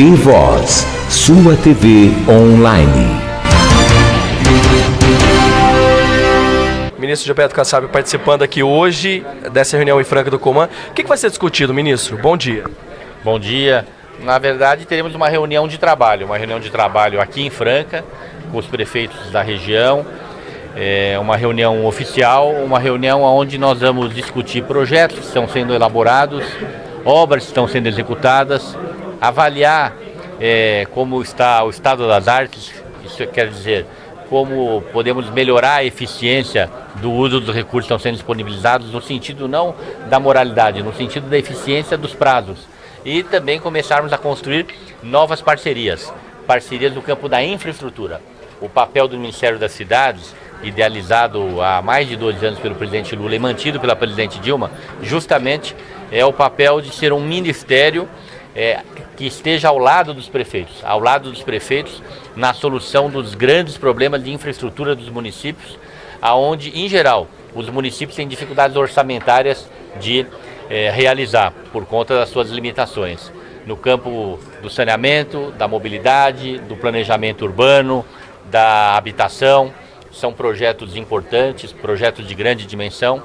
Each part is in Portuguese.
Tem Voz, sua TV online. Ministro Gilberto Kassab participando aqui hoje dessa reunião em Franca do Comã. O que vai ser discutido, ministro? Bom dia. Bom dia. Na verdade, teremos uma reunião de trabalho aqui em Franca, com os prefeitos da região. É uma reunião oficial, uma reunião onde nós vamos discutir projetos que estão sendo elaborados, obras que estão sendo executadas, avaliar como está o estado das artes, isso quer dizer, como podemos melhorar a eficiência do uso dos recursos que estão sendo disponibilizados, no sentido não da moralidade, no sentido da eficiência dos prazos. E também começarmos a construir novas parcerias no campo da infraestrutura. O papel do Ministério das Cidades, idealizado há mais de 12 anos pelo presidente Lula e mantido pela presidente Dilma, justamente é o papel de ser um ministério que esteja ao lado dos prefeitos na solução dos grandes problemas de infraestrutura dos municípios, aonde, em geral, os municípios têm dificuldades orçamentárias de realizar por conta das suas limitações. No campo do saneamento, da mobilidade, do planejamento urbano, da habitação, são projetos importantes, projetos de grande dimensão,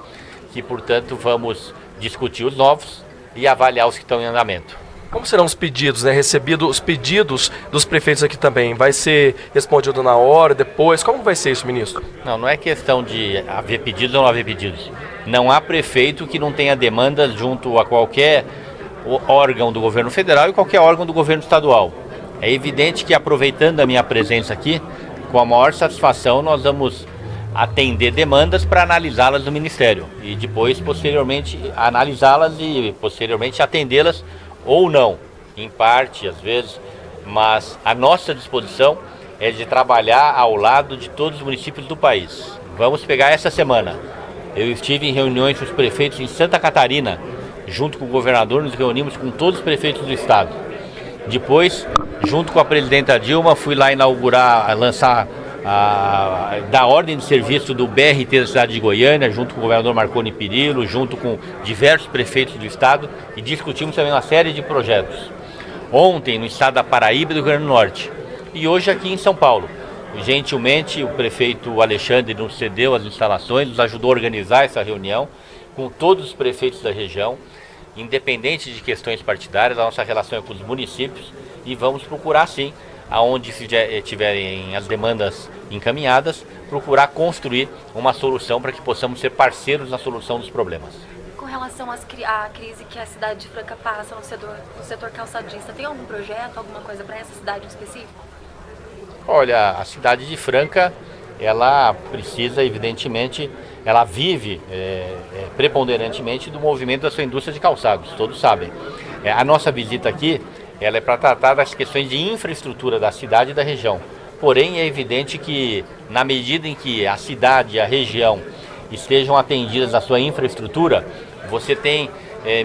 que, portanto, vamos discutir os novos e avaliar os que estão em andamento. Como serão os pedidos, recebidos os pedidos dos prefeitos aqui também? Vai ser respondido na hora, depois? Como vai ser isso, ministro? Não é questão de haver pedidos ou não haver pedidos. Não há prefeito que não tenha demandas junto a qualquer órgão do governo federal e qualquer órgão do governo estadual. É evidente que, aproveitando a minha presença aqui, com a maior satisfação nós vamos atender demandas para analisá-las no Ministério e depois, posteriormente, analisá-las e posteriormente atendê-las ou não, em parte, às vezes, mas a nossa disposição é de trabalhar ao lado de todos os municípios do país. Vamos pegar essa semana. Eu estive em reuniões com os prefeitos em Santa Catarina, junto com o governador, nos reunimos com todos os prefeitos do estado. Depois, junto com a presidenta Dilma, fui lá lançar da ordem de serviço do BRT da cidade de Goiânia, junto com o governador Marconi Perillo, junto com diversos prefeitos do estado, e discutimos também uma série de projetos. Ontem, no estado da Paraíba e do Rio Grande do Norte, e hoje aqui em São Paulo. Gentilmente, o prefeito Alexandre nos cedeu as instalações, nos ajudou a organizar essa reunião com todos os prefeitos da região, independente de questões partidárias. A nossa relação é com os municípios e vamos procurar, sim, aonde tiverem as demandas encaminhadas, procurar construir uma solução para que possamos ser parceiros na solução dos problemas. Com relação à crise que a cidade de Franca passa no setor calçadista, tem algum projeto, alguma coisa para essa cidade em específico? Olha, a cidade de Franca, ela precisa, evidentemente, ela vive preponderantemente do movimento da sua indústria de calçados, todos sabem. A nossa visita aqui, ela é para tratar das questões de infraestrutura da cidade e da região. Porém, é evidente que, na medida em que a cidade e a região estejam atendidas à sua infraestrutura, você tem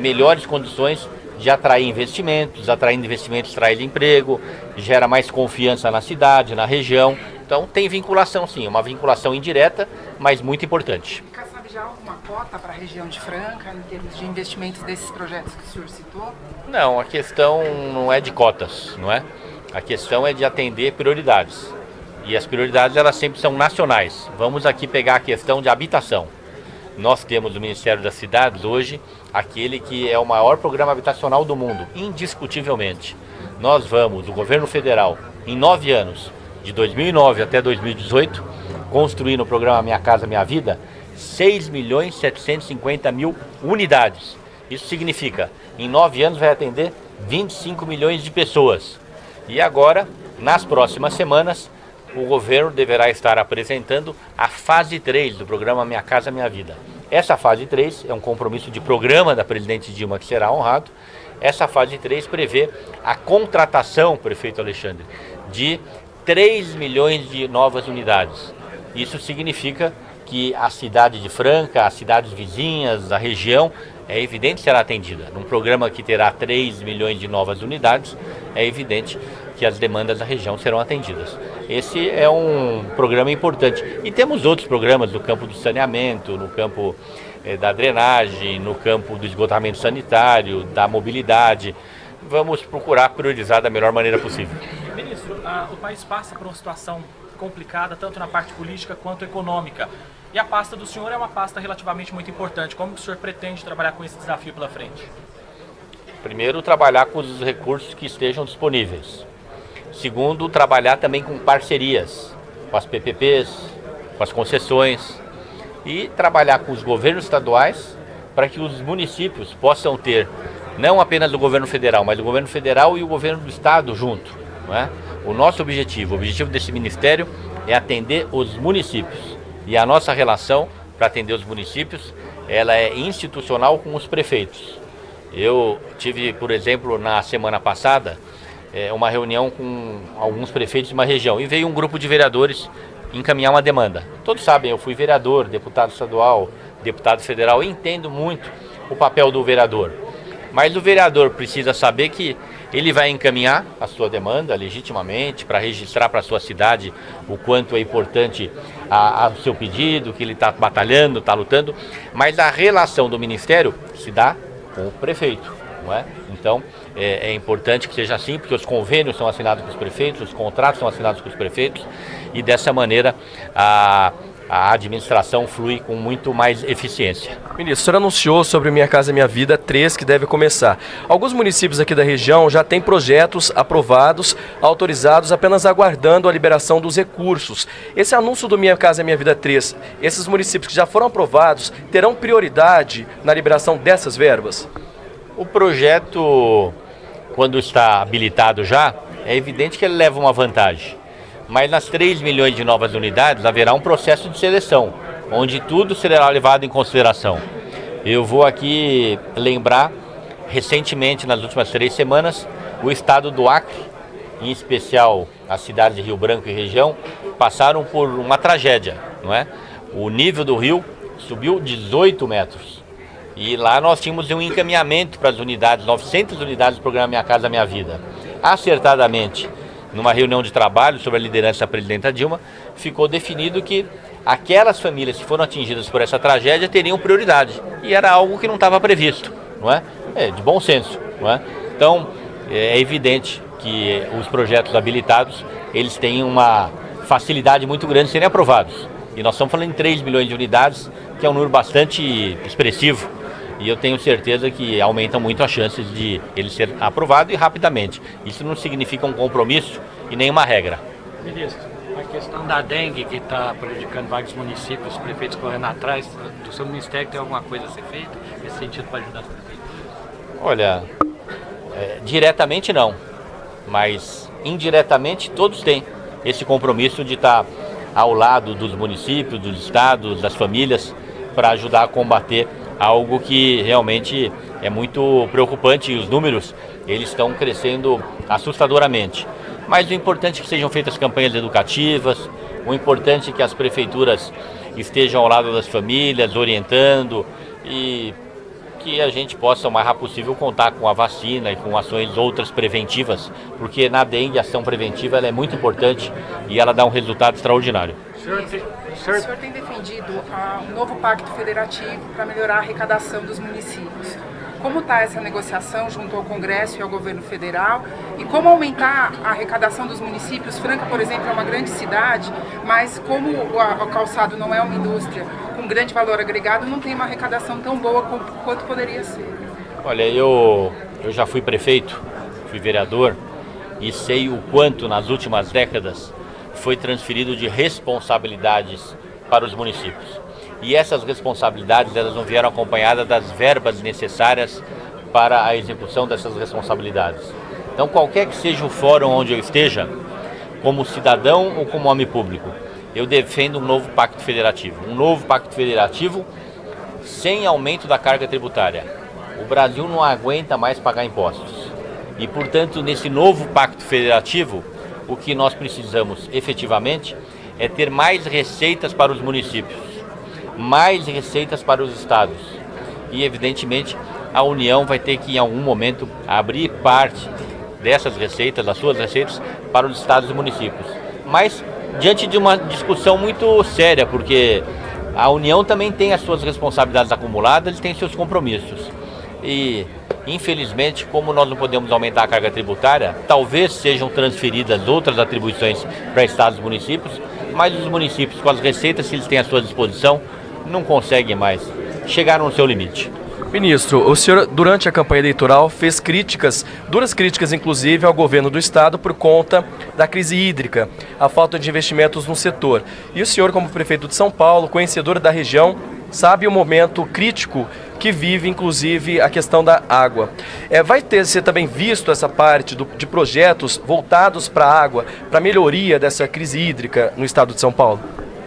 melhores condições de atrair investimentos, atraindo investimentos traz emprego, gera mais confiança na cidade, na região. Então tem vinculação, sim, uma vinculação indireta, mas muito importante. Sabe já alguma cota para a região de Franca, em termos de investimentos desses projetos que o senhor citou? Não, a questão não é de cotas, não é? A questão é de atender prioridades. E as prioridades, elas sempre são nacionais. Vamos aqui pegar a questão de habitação. Nós temos no Ministério das Cidades hoje aquele que é o maior programa habitacional do mundo, indiscutivelmente. Nós vamos, o governo federal, em 9 anos, de 2009 até 2018, construir no programa Minha Casa Minha Vida 6.750.000 unidades. Isso significa, em 9 anos vai atender 25 milhões de pessoas. E agora, nas próximas semanas, o governo deverá estar apresentando a fase 3 do programa Minha Casa Minha Vida. Essa fase 3 é um compromisso de programa da presidente Dilma que será honrado. Essa fase 3 prevê a contratação, prefeito Alexandre, de 3 milhões de novas unidades. Isso significa que a cidade de Franca, as cidades vizinhas, a região, é evidente será atendida. Num programa que terá 3 milhões de novas unidades, é evidente que as demandas da região serão atendidas. Esse é um programa importante. E temos outros programas no campo do saneamento, no campo da drenagem, no campo do esgotamento sanitário, da mobilidade, vamos procurar priorizar da melhor maneira possível. Ministro, o país passa por uma situação complicada, tanto na parte política quanto econômica. E a pasta do senhor é uma pasta relativamente muito importante. Como que o senhor pretende trabalhar com esse desafio pela frente? Primeiro, trabalhar com os recursos que estejam disponíveis. Segundo, trabalhar também com parcerias, com as PPPs, com as concessões e trabalhar com os governos estaduais para que os municípios possam ter, não apenas o governo federal, mas o governo federal e o governo do estado junto. Não é? O nosso objetivo, o objetivo desse ministério é atender os municípios. E a nossa relação para atender os municípios, ela é institucional com os prefeitos. Eu tive, por exemplo, na semana passada, uma reunião com alguns prefeitos de uma região e veio um grupo de vereadores encaminhar uma demanda. Todos sabem, eu fui vereador, deputado estadual, deputado federal, e entendo muito o papel do vereador. Mas o vereador precisa saber que ele vai encaminhar a sua demanda legitimamente para registrar para a sua cidade o quanto é importante o seu pedido, que ele está batalhando, está lutando, mas a relação do Ministério se dá com o prefeito, não é? Então, é importante que seja assim, porque os convênios são assinados com os prefeitos, os contratos são assinados com os prefeitos, e dessa maneira a administração flui com muito mais eficiência. Ministro, o senhor anunciou sobre o Minha Casa Minha Vida 3, que deve começar. Alguns municípios aqui da região já têm projetos aprovados, autorizados, apenas aguardando a liberação dos recursos. Esse anúncio do Minha Casa Minha Vida 3, esses municípios que já foram aprovados, terão prioridade na liberação dessas verbas? O projeto, quando está habilitado já, é evidente que ele leva uma vantagem. Mas nas 3 milhões de novas unidades haverá um processo de seleção, onde tudo será levado em consideração. Eu vou aqui lembrar, recentemente, nas últimas 3 semanas, o estado do Acre, em especial as cidades de Rio Branco e região, passaram por uma tragédia, não é? O nível do rio subiu 18 metros. E lá nós tínhamos um encaminhamento para as unidades, 900 unidades do programa Minha Casa Minha Vida. Acertadamente, numa reunião de trabalho sobre a liderança da presidenta Dilma, ficou definido que aquelas famílias que foram atingidas por essa tragédia teriam prioridade. E era algo que não estava previsto, não é? É de bom senso, não é? Então, é evidente que os projetos habilitados, eles têm uma facilidade muito grande de serem aprovados. E nós estamos falando em 3 milhões de unidades, que é um número bastante expressivo. E eu tenho certeza que aumentam muito as chances de ele ser aprovado e rapidamente. Isso não significa um compromisso e nenhuma regra. Ministro, a questão da dengue que está prejudicando vários municípios, os prefeitos correndo atrás, do seu ministério tem alguma coisa a ser feita nesse sentido para ajudar os prefeitos? Olha, diretamente não, mas indiretamente todos têm esse compromisso de estar ao lado dos municípios, dos estados, das famílias, para ajudar a combater algo que realmente é muito preocupante, e os números eles estão crescendo assustadoramente. Mas o importante é que sejam feitas campanhas educativas, o importante é que as prefeituras estejam ao lado das famílias, orientando, e que a gente possa o mais rápido possível contar com a vacina e com ações outras preventivas, porque na dengue a ação preventiva ela é muito importante e ela dá um resultado extraordinário. O senhor tem defendido um novo pacto federativo para melhorar a arrecadação dos municípios. Como está essa negociação junto ao Congresso e ao governo federal? E como aumentar a arrecadação dos municípios? Franca, por exemplo, é uma grande cidade, mas como o calçado não é uma indústria com grande valor agregado, não tem uma arrecadação tão boa quanto poderia ser. Olha, eu já fui prefeito, fui vereador e sei o quanto nas últimas décadas foi transferido de responsabilidades para os municípios. E essas responsabilidades, elas não vieram acompanhadas das verbas necessárias para a execução dessas responsabilidades. Então, qualquer que seja o fórum onde eu esteja, como cidadão ou como homem público, eu defendo um novo pacto federativo. Um novo pacto federativo sem aumento da carga tributária. O Brasil não aguenta mais pagar impostos. E, portanto, nesse novo pacto federativo, o que nós precisamos efetivamente é ter mais receitas para os municípios, mais receitas para os estados. E, evidentemente, a União vai ter que, em algum momento, abrir parte dessas receitas, das suas receitas, para os estados e municípios. Mas, diante de uma discussão muito séria, porque a União também tem as suas responsabilidades acumuladas e tem seus compromissos. e, infelizmente, como nós não podemos aumentar a carga tributária, talvez sejam transferidas outras atribuições para estados e municípios, mas os municípios, com as receitas que eles têm à sua disposição, não conseguem mais. Chegaram no seu limite. Ministro, o senhor, durante a campanha eleitoral, fez críticas, duras críticas inclusive, ao governo do estado por conta da crise hídrica, a falta de investimentos no setor. E o senhor, como prefeito de São Paulo, conhecedor da região, sabe o momento crítico que vive, inclusive, a questão da água. Vai ser também visto essa parte de projetos voltados para a água, para a melhoria dessa crise hídrica no estado de São Paulo?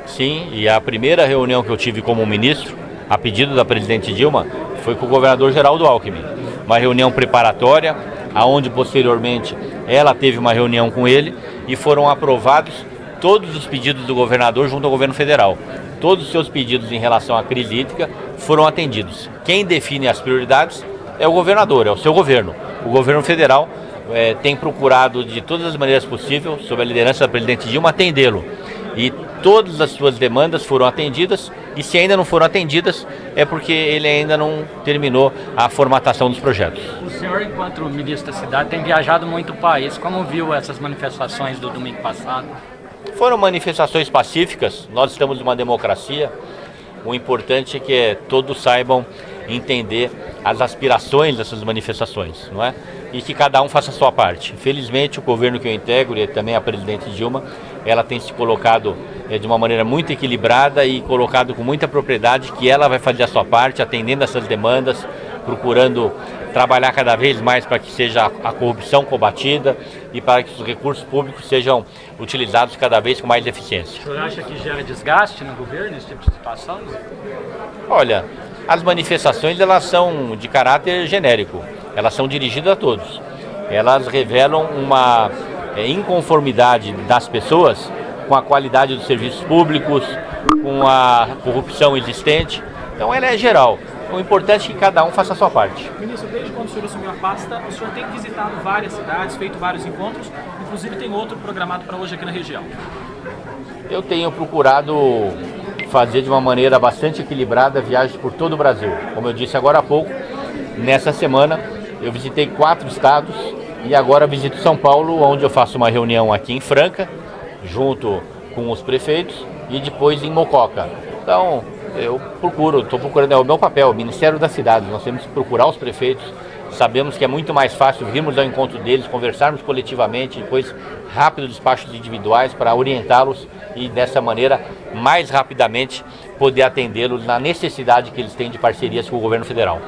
Sim, e a primeira reunião que eu tive como ministro, a pedido da presidente Dilma, foi com o governador Geraldo Alckmin. Uma reunião preparatória, aonde posteriormente ela teve uma reunião com ele e foram aprovados todos os pedidos do governador junto ao governo federal. Todos os seus pedidos em relação à crise hídrica foram atendidos. Quem define as prioridades é o governador, é o seu governo. O governo federal tem procurado de todas as maneiras possíveis, sob a liderança da presidente Dilma, atendê-lo. E todas as suas demandas foram atendidas, e se ainda não foram atendidas, é porque ele ainda não terminou a formatação dos projetos. O senhor, enquanto ministro da cidade, tem viajado muito o país. Como viu essas manifestações do domingo passado? Foram manifestações pacíficas, nós estamos numa democracia. O importante é que todos saibam entender as aspirações dessas manifestações, não é? E que cada um faça a sua parte. Felizmente, o governo que eu integro e também a presidente Dilma, ela tem se colocado de uma maneira muito equilibrada e colocado com muita propriedade que ela vai fazer a sua parte, atendendo essas demandas, procurando trabalhar cada vez mais para que seja a corrupção combatida e para que os recursos públicos sejam utilizados cada vez com mais eficiência. O senhor acha que gera desgaste no governo esse tipo de situação? Olha, as manifestações elas são de caráter genérico, elas são dirigidas a todos. Elas revelam uma inconformidade das pessoas com a qualidade dos serviços públicos, com a corrupção existente. Então ela é geral. O importante é que cada um faça a sua parte. Ministro, desde quando o senhor assumiu a pasta, o senhor tem visitado várias cidades, feito vários encontros, inclusive tem outro programado para hoje aqui na região. Eu tenho procurado fazer de uma maneira bastante equilibrada viagens por todo o Brasil. Como eu disse agora há pouco, nessa semana eu visitei 4 estados e agora visito São Paulo, onde eu faço uma reunião aqui em Franca, junto com os prefeitos, e depois em Mococa. Então, estou procurando, é o meu papel, o Ministério da Cidade, nós temos que procurar os prefeitos, sabemos que é muito mais fácil virmos ao encontro deles, conversarmos coletivamente, depois rápido despachos individuais para orientá-los e dessa maneira, mais rapidamente, poder atendê-los na necessidade que eles têm de parcerias com o governo federal.